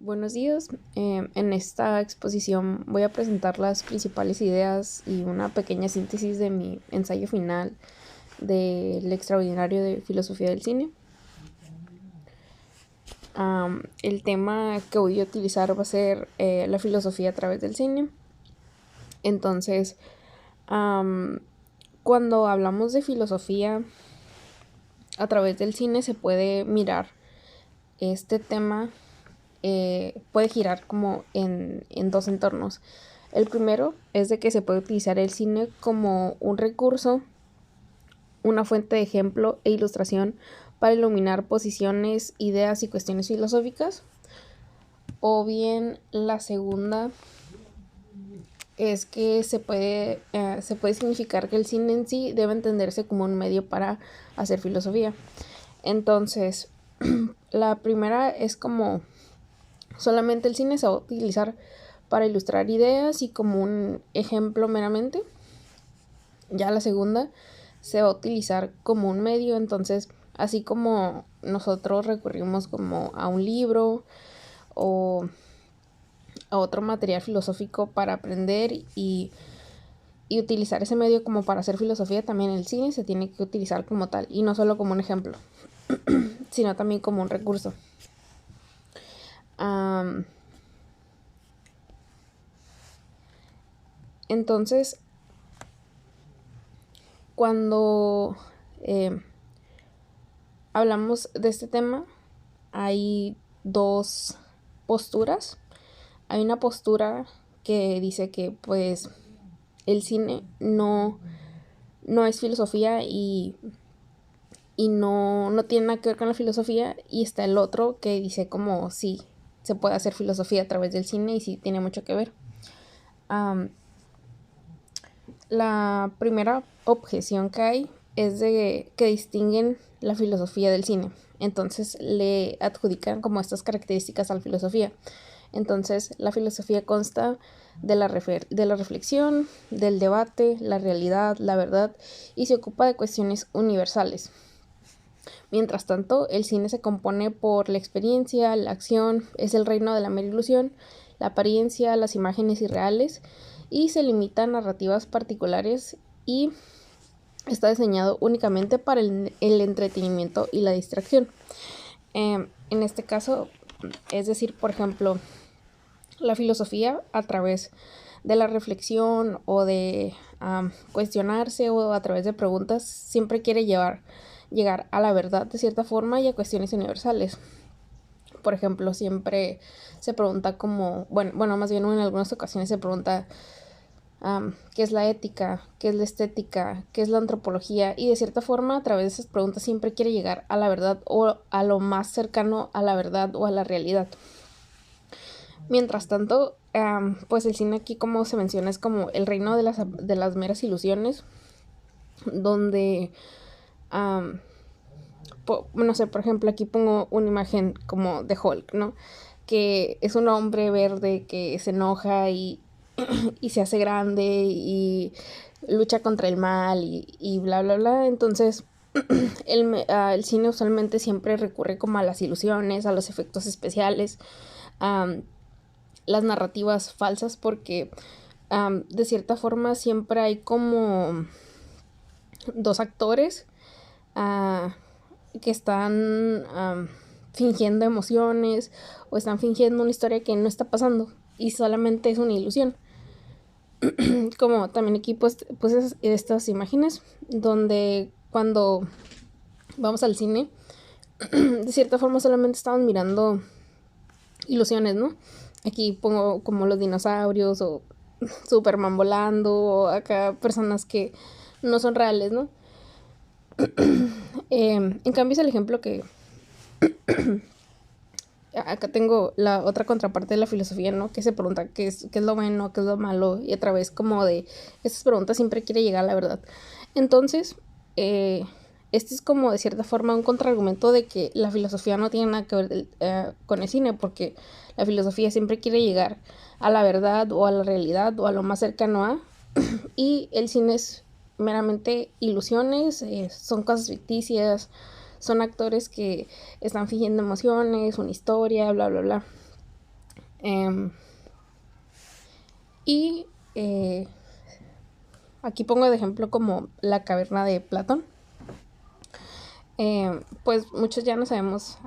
Buenos días. En esta exposición voy a presentar las principales ideas y una pequeña síntesis de mi ensayo final del extraordinario de filosofía del cine. El tema que voy a utilizar va a ser la filosofía a través del cine. Entonces, cuando hablamos de filosofía a través del cine se puede mirar este tema. Puede girar como en dos entornos. El primero es de que se puede utilizar el cine como un recurso, una fuente de ejemplo e ilustración para iluminar posiciones, ideas y cuestiones filosóficas. O bien la segunda es que se puede significar que el cine en sí debe entenderse como un medio para hacer filosofía. Entonces, la primera es como solamente el cine se va a utilizar para ilustrar ideas y como un ejemplo meramente. Ya la segunda se va a utilizar como un medio, entonces así como nosotros recurrimos como a un libro o a otro material filosófico para aprender y utilizar ese medio como para hacer filosofía, también el cine se tiene que utilizar como tal y no solo como un ejemplo, sino también como un recurso. Entonces, cuando hablamos de este tema, hay dos posturas. Hay una postura que dice que pues el cine no es filosofía y no tiene nada que ver con la filosofía, y está el otro que dice como sí, se puede hacer filosofía a través del cine y sí tiene mucho que ver. La primera objeción que hay es de que distinguen la filosofía del cine. Entonces le adjudican como estas características a la filosofía. Entonces la filosofía consta de la reflexión, del debate, la realidad, la verdad, y se ocupa de cuestiones universales. Mientras tanto, el cine se compone por la experiencia, la acción, es el reino de la mera ilusión, la apariencia, las imágenes irreales, y se limita a narrativas particulares y está diseñado únicamente para el entretenimiento y la distracción. En este caso, es decir, por ejemplo, la filosofía a través de la reflexión o de cuestionarse o a través de preguntas siempre quiere llegar a la verdad de cierta forma y a cuestiones universales. Por ejemplo, siempre se pregunta como, bueno, más bien en algunas ocasiones se pregunta qué es la ética, qué es la estética, qué es la antropología, y de cierta forma a través de esas preguntas siempre quiere llegar a la verdad o a lo más cercano a la verdad o a la realidad. Mientras tanto, pues el cine aquí, como se menciona, es como el reino de las meras ilusiones, donde, no sé, por ejemplo, aquí pongo una imagen como de Hulk, ¿no? Que es un hombre verde que se enoja y se hace grande y lucha contra el mal y bla, bla, bla. Entonces, el cine usualmente siempre recurre como a las ilusiones, a los efectos especiales, las narrativas falsas, porque de cierta forma siempre hay como dos actores que están fingiendo emociones o están fingiendo una historia que no está pasando y solamente es una ilusión. Como también aquí pues estas imágenes donde cuando vamos al cine de cierta forma solamente estamos mirando ilusiones, ¿no? Aquí pongo como los dinosaurios o Superman volando o acá personas que no son reales, ¿no? En cambio es el ejemplo que acá tengo la otra contraparte de la filosofía, ¿no? Que se pregunta qué es lo bueno, qué es lo malo, y a través como de estas preguntas siempre quiere llegar a la verdad. Entonces, este es como de cierta forma un contraargumento de que la filosofía no tiene nada que ver con el cine, porque la filosofía siempre quiere llegar a la verdad o a la realidad o a lo más cercano a, y el cine es meramente ilusiones, son cosas ficticias, son actores que están fingiendo emociones, una historia, bla, bla, bla. Em, y aquí pongo de ejemplo como la caverna de Platón. Pues muchos ya no sabemos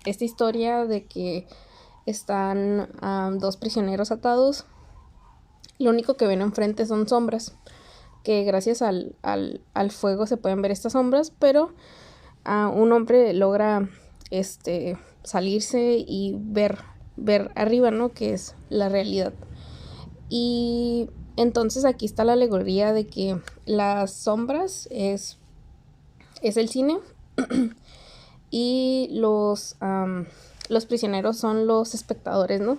esta historia de que están dos prisioneros atados. Lo único que ven enfrente son sombras, que gracias al fuego se pueden ver estas sombras, pero un hombre logra salirse y ver arriba, ¿no? Que es la realidad. Y entonces aquí está la alegoría de que las sombras es el cine y los prisioneros son los espectadores, ¿no?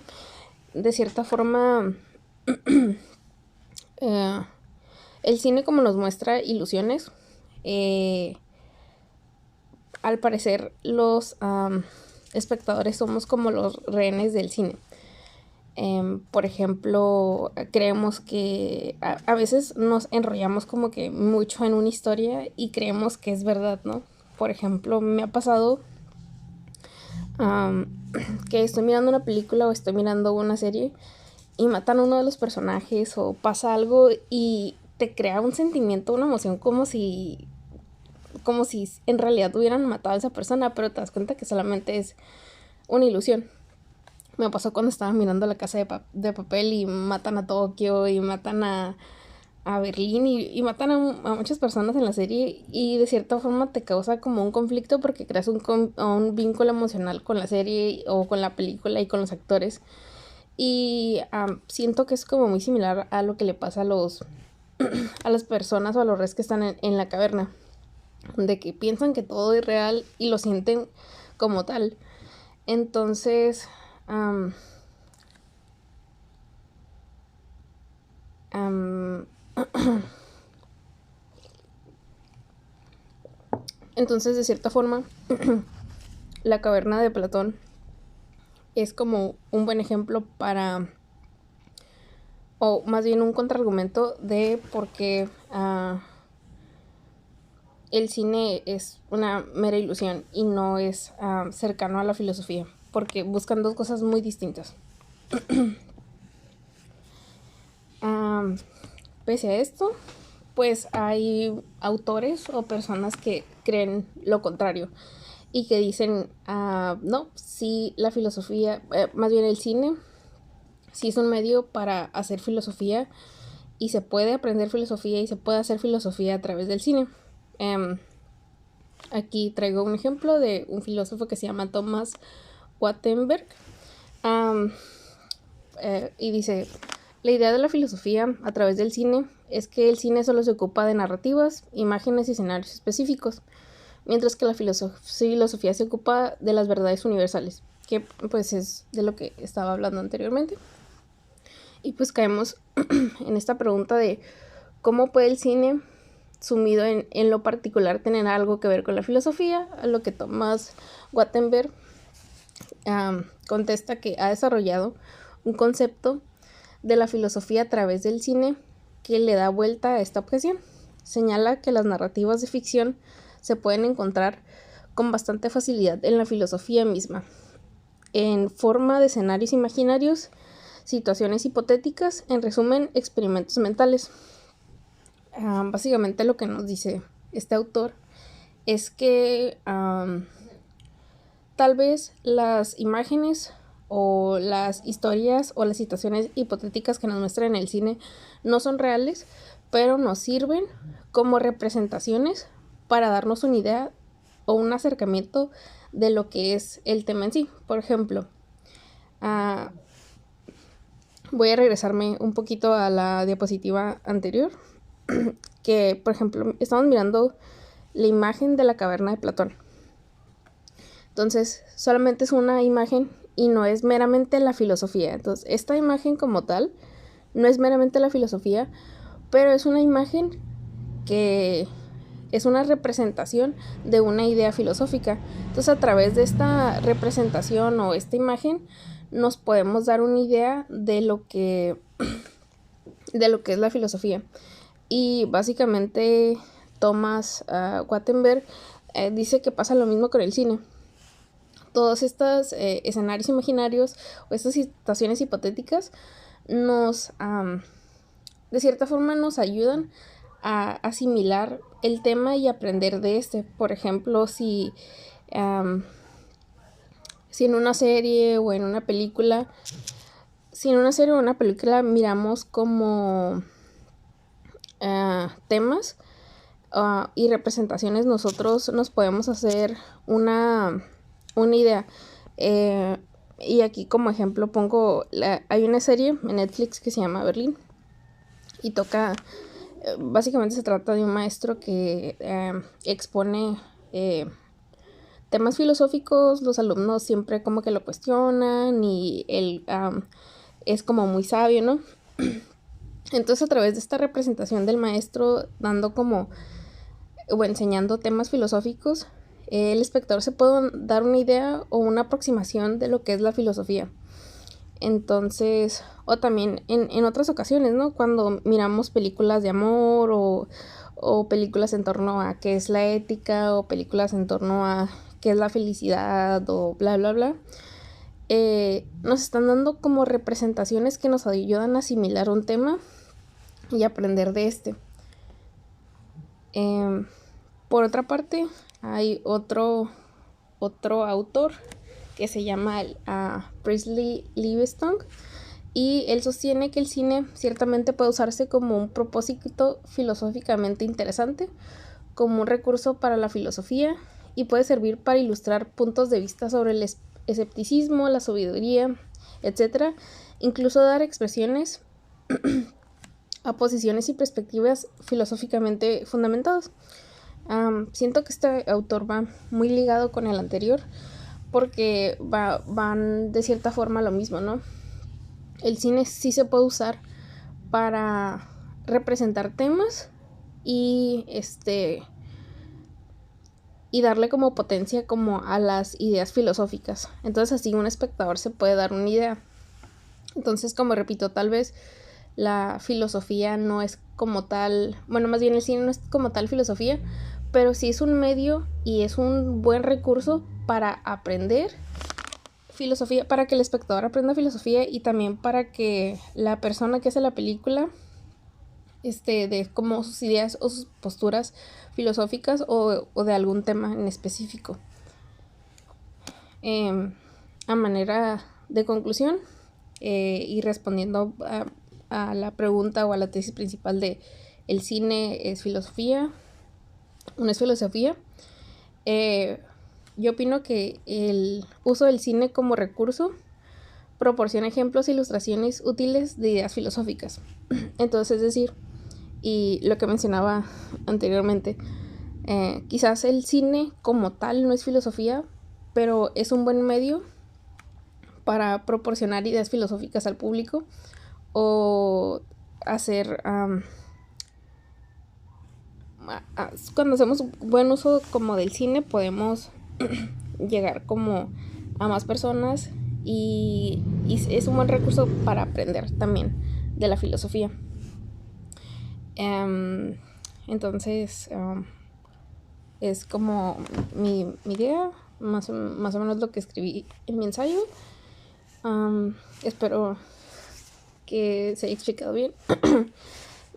De cierta forma, el cine, como nos muestra ilusiones, al parecer los espectadores somos como los rehenes del cine. Por ejemplo, creemos que a veces nos enrollamos como que mucho en una historia y creemos que es verdad, ¿no? Por ejemplo, me ha pasado que estoy mirando una película o estoy mirando una serie y matan a uno de los personajes o pasa algo y te crea un sentimiento, una emoción como si en realidad hubieran matado a esa persona, pero te das cuenta que solamente es una ilusión. Me pasó cuando estaba mirando La Casa de Papel y matan a Tokio y matan a Berlín y matan a muchas personas en la serie, y de cierta forma te causa como un conflicto porque creas un vínculo emocional con la serie o con la película y con los actores. Y siento que es como muy similar a lo que le pasa a las personas o a los reos que están en la caverna, de que piensan que todo es real y lo sienten como tal. Entonces entonces de cierta forma la caverna de Platón es como un buen ejemplo para, o más bien un contraargumento de por qué el cine es una mera ilusión y no es cercano a la filosofía, porque buscan dos cosas muy distintas. Pese a esto, pues hay autores o personas que creen lo contrario y que dicen, no, sí, la filosofía, más bien el cine, sí es un medio para hacer filosofía y se puede aprender filosofía y se puede hacer filosofía a través del cine. Aquí traigo un ejemplo de un filósofo que se llama Thomas Wattenberg, y dice: la idea de la filosofía a través del cine es que el cine solo se ocupa de narrativas, imágenes y escenarios específicos, mientras que la filosofía se ocupa de las verdades universales, que pues es de lo que estaba hablando anteriormente. Y pues caemos en esta pregunta de cómo puede el cine, sumido en lo particular, tener algo que ver con la filosofía, a lo que Thomas Wattenberg contesta que ha desarrollado un concepto de la filosofía a través del cine que le da vuelta a esta objeción. Señala que las narrativas de ficción se pueden encontrar con bastante facilidad en la filosofía misma, en forma de escenarios imaginarios, situaciones hipotéticas, en resumen, experimentos mentales. Básicamente lo que nos dice este autor es que tal vez las imágenes o las historias o las situaciones hipotéticas que nos muestran en el cine no son reales, pero nos sirven como representaciones para darnos una idea o un acercamiento de lo que es el tema en sí. Por ejemplo, voy a regresarme un poquito a la diapositiva anterior, que por ejemplo estamos mirando la imagen de la caverna de Platón. Entonces solamente es una imagen y no es meramente la filosofía. Entonces esta imagen como tal no es meramente la filosofía, pero es una imagen que es una representación de una idea filosófica. Entonces a través de esta representación o esta imagen nos podemos dar una idea de lo que es la filosofía. Y básicamente Thomas Wattenberg dice que pasa lo mismo con el cine. todos estos escenarios imaginarios o estas situaciones hipotéticas nos, de cierta forma, nos ayudan a asimilar el tema y aprender de este. Por ejemplo, si en una serie o en una película, miramos como temas y representaciones, nosotros nos podemos hacer una idea. Y aquí como ejemplo hay una serie en Netflix que se llama Berlín y básicamente se trata de un maestro que expone temas filosóficos. Los alumnos siempre como que lo cuestionan y él es como muy sabio, ¿no? Entonces, a través de esta representación del maestro dando o enseñando temas filosóficos, el espectador se puede dar una idea o una aproximación de lo que es la filosofía. Entonces, o también en otras ocasiones, ¿no? Cuando miramos películas de amor o películas en torno a qué es la ética, o películas en torno a qué es la felicidad, o bla, bla, bla, nos están dando como representaciones que nos ayudan a asimilar un tema y aprender de este. Por otra parte, hay otro autor que se llama Priestley Livingston, y él sostiene que el cine ciertamente puede usarse como un propósito filosóficamente interesante, como un recurso para la filosofía, y puede servir para ilustrar puntos de vista sobre el escepticismo, la sabiduría, etc. Incluso dar expresiones a posiciones y perspectivas filosóficamente fundamentadas. Siento que este autor va muy ligado con el anterior, porque van de cierta forma lo mismo, ¿no? El cine sí se puede usar para representar temas y darle como potencia como a las ideas filosóficas. Entonces así un espectador se puede dar una idea. Entonces, como repito, tal vez la filosofía no es como tal, bueno, más bien el cine no es como tal filosofía, pero sí es un medio y es un buen recurso para aprender filosofía, para que el espectador aprenda filosofía, y también para que la persona que hace la película de como sus ideas o sus posturas filosóficas o de algún tema en específico. A manera de conclusión, y respondiendo a la pregunta o a la tesis principal de ¿el cine es filosofía o no es filosofía? Yo opino que el uso del cine como recurso proporciona ejemplos e ilustraciones útiles de ideas filosóficas. Entonces, es decir, y lo que mencionaba anteriormente, quizás el cine como tal no es filosofía, pero es un buen medio para proporcionar ideas filosóficas al público, o hacer cuando hacemos buen uso como del cine, podemos llegar como a más personas, y es un buen recurso para aprender también de la filosofía. Entonces, es como mi idea, más o menos lo que escribí en mi ensayo. Espero que se haya explicado bien.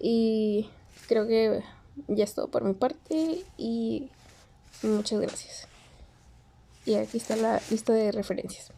Y creo que ya es todo por mi parte, y muchas gracias. Y aquí está la lista de referencias.